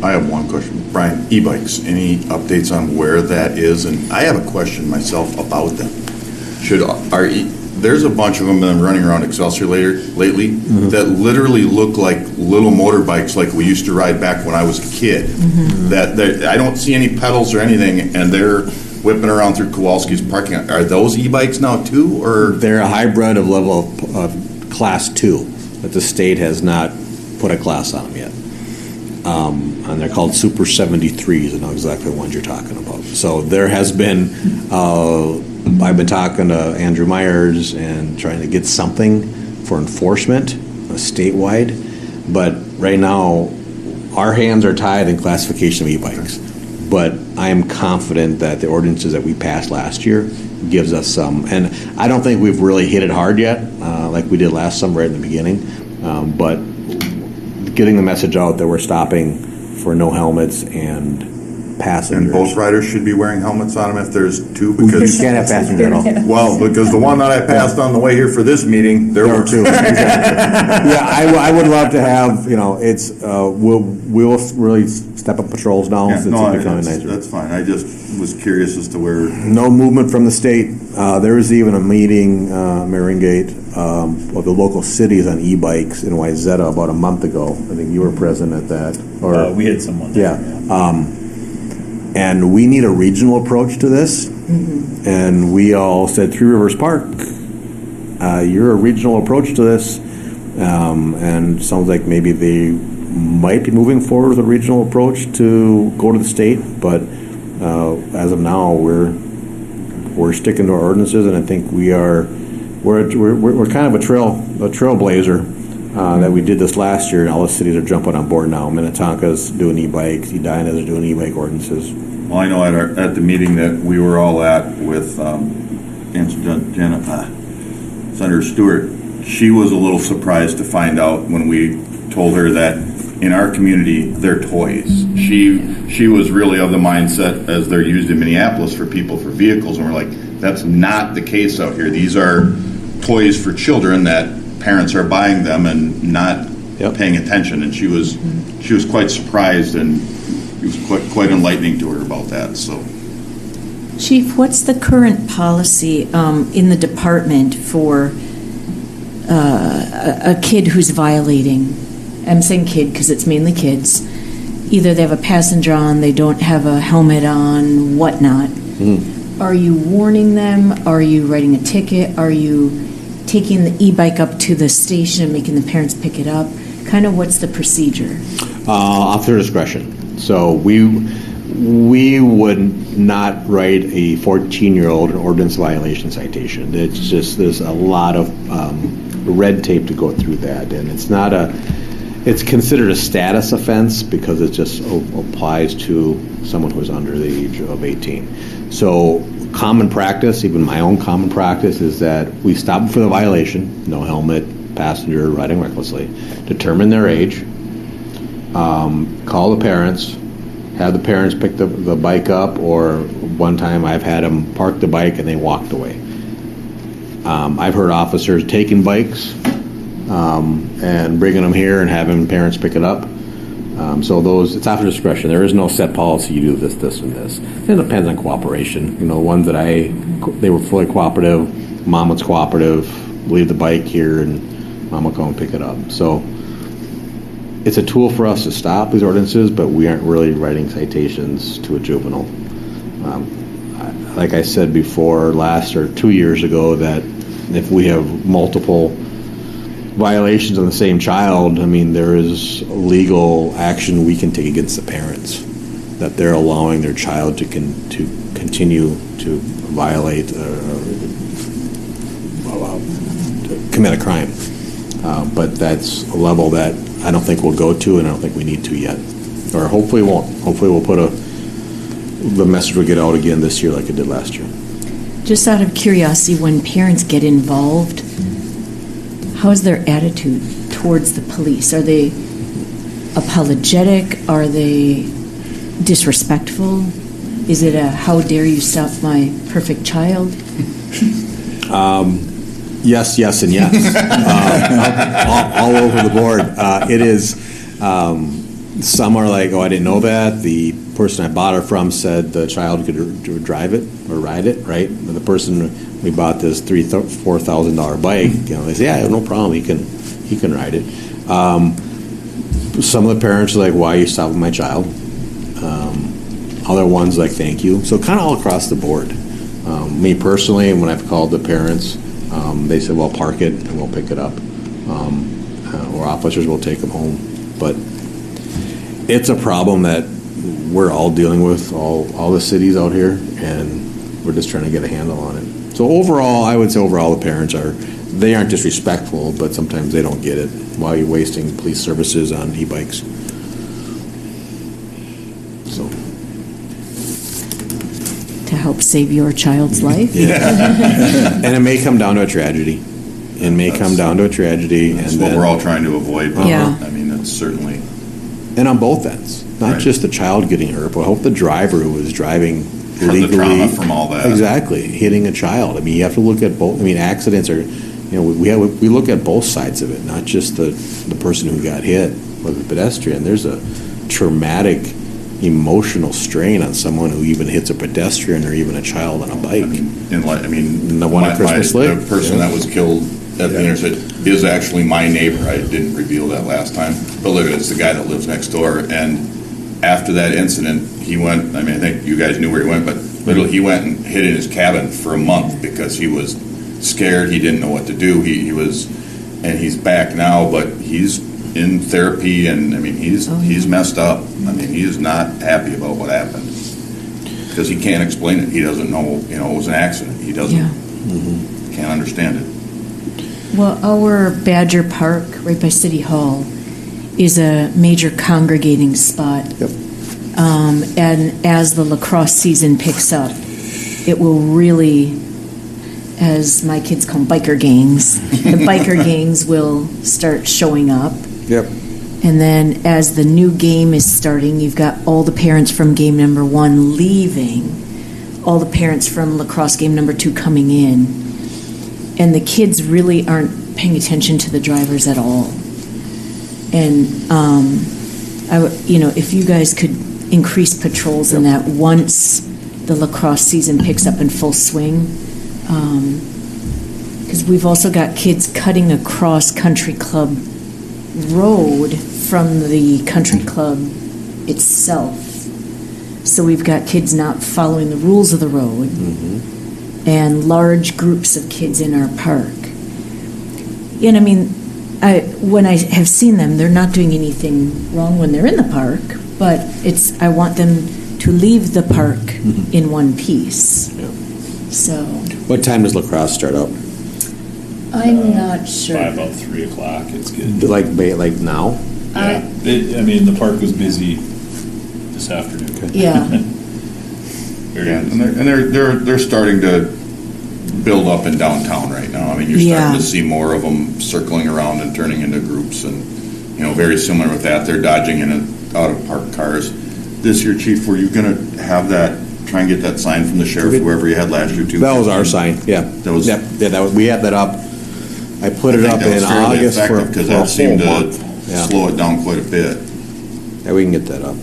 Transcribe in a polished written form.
I have one question. Brian, e-bikes, any updates on where that is? And I have a question myself about them. There's a bunch of them that have been running around Excelsior lately that literally look like little motorbikes like we used to ride back when I was a kid. That I don't see any pedals or anything, and they're whipping around through Kowalski's parking lot. Are those e-bikes now too, or? They're a hybrid of level of class 2, but the state has not put a class on them yet. And they're called Super 73s. I know exactly the ones you're talking about. So there has been, I've been talking to Andrew Myers and trying to get something for enforcement statewide. But right now, our hands are tied in classification of e-bikes. But I am confident that the ordinances that we passed last year gives us some. And I don't think we've really hit it hard yet, like we did last summer right in the beginning. But getting the message out that we're stopping for no helmets and passengers. And both riders should be wearing helmets on them if there's two, because you can't have passengers at all. Well, because the one that I passed on the way here for this meeting, there were two. Exactly. Yeah, I would love to have, it's, we'll really step up patrols now. Yeah, It's becoming nicer. that's fine. I just was curious as to where. No movement from the state. There was even a meeting, Maringate, of the local cities on e-bikes in Wayzata about a month ago. I think you were present at that. Or we had someone there. Yeah. And we need a regional approach to this. And we all said, Three Rivers Park, you're a regional approach to this. And sounds like maybe they might be moving forward with a regional approach to go to the state. But as of now, we're sticking to our ordinances, and I think we're kind of a trailblazer. That we did this last year, and all the cities are jumping on board now. Minnetonka's doing e-bikes, Edina's are doing e-bike ordinances. Well, I know at the meeting that we were all at with Senator Stewart, she was a little surprised to find out when we told her that in our community, they're toys. She was really of the mindset as they're used in Minneapolis for people for vehicles, and we're like, that's not the case out here. These are toys for children that parents are buying them and not paying attention. And she was quite surprised, and it was quite enlightening to her about that. So, Chief, what's the current policy in the department for a kid who's violating? I'm saying kid because it's mainly kids. Either they have a passenger on, they don't have a helmet on, whatnot. Are you warning them? Are you writing a ticket? Are you taking the e-bike up to the station and making the parents pick it up? Kind of what's the procedure? Off their discretion. So we would not write a 14-year-old an ordinance violation citation. It's just there's a lot of red tape to go through that, and it's considered a status offense because it just applies to someone who's under the age of 18. So common practice, even my own common practice, is that we stop them for the violation, no helmet, passenger, riding recklessly, determine their age, call the parents, have the parents pick the bike up, or one time I've had them park the bike and they walked away. I've heard officers taking bikes and bringing them here and having parents pick it up. So it's after discretion. There is no set policy. You do this, this, and this. It depends on cooperation. Ones that they were fully cooperative. Mom was cooperative. Leave the bike here, and Mom will come and pick it up. So it's a tool for us to stop these ordinances, but we aren't really writing citations to a juvenile. Like I said before, last or 2 years ago, that if we have multiple violations on the same child, there is legal action we can take against the parents that they're allowing their child to continue to violate to commit a crime. But that's a level that I don't think we'll go to, and I don't think we need to yet, or hopefully won't. Hopefully we'll the message will get out again this year like it did last year. Just out of curiosity, when parents get involved, how is their attitude towards the police? Are they apologetic? Are they disrespectful? Is it a how dare you stop my perfect child? Yes, yes, and yes. All over the board. It is Some are like, oh, I didn't know that. The person I bought it from said the child could drive it or ride it, right? But the person we bought this $4,000 bike, they say, yeah, no problem, he can ride it. Some of the parents are like, why are you stopping my child? Other ones like, thank you. So kind of all across the board. Me personally, when I've called the parents, they said, well, park it and we'll pick it up. Or officers will take them home. But it's a problem that we're all dealing with, all the cities out here, and we're just trying to get a handle on it. So overall, I would say the parents they aren't disrespectful, but sometimes they don't get it. Why are you wasting police services on e-bikes? So. To help save your child's life? And it may come down to a tragedy. That's what we're all trying to avoid. But Yeah. I mean, it's certainly. And on both ends, not Right. just the child getting hurt, but I hope the driver who was driving From the legally. trauma from all that. Exactly, hitting a child. I mean, you have to look at both. I mean, accidents are, we look at both sides of it, not just the person who got hit or the pedestrian. There's a traumatic, emotional strain on someone who even hits a pedestrian or even a child on a bike. And the one at Christmas Lake. The person that was killed at the intersection is actually my neighbor. I didn't reveal that last time, but literally, it's the guy that lives next door. And after that incident, he went. I mean, I think you guys knew where he went, but literally, he went and hid in his cabin for a month because he was scared. He didn't know what to do. He was, and he's back now, but he's in therapy, and I mean, he's messed up. I mean, he is not happy about what happened because he can't explain it. He doesn't know. It was an accident. He doesn't. Can't understand it. Well, our Badger Park, right by City Hall, is a major congregating spot. Yep. And as the lacrosse season picks up, it will really, as my kids call them, biker gangs, the biker gangs will start showing up. Yep. And then as the new game is starting, you've got all the parents from game number 1 leaving, all the parents from lacrosse game number 2 coming in. And the kids really aren't paying attention to the drivers at all. And, if you guys could increase patrols in that once the lacrosse season picks up in full swing. Because we've also got kids cutting across Country Club Road from the country club itself. So we've got kids not following the rules of the road. And large groups of kids in our park. And I mean, when I have seen them, they're not doing anything wrong when they're in the park, but I want them to leave the park in one piece. Yeah. So. What time does lacrosse start up? I'm not sure. By about 3 o'clock, it's good. Like now? Yeah, the park was busy this afternoon. Okay. Yeah. And they're starting to build up in downtown right now. I mean, you're starting to see more of them circling around and turning into groups, and very similar with that. They're dodging in and out of parked cars. This year, Chief, were you going to have that? Try and get that sign from the sheriff, whoever you had last year too. That was our sign. Yeah. That was. We had that up. I put it up in August for because a that seemed whole to month. Yeah. slow it down quite a bit. Yeah, we can get that up.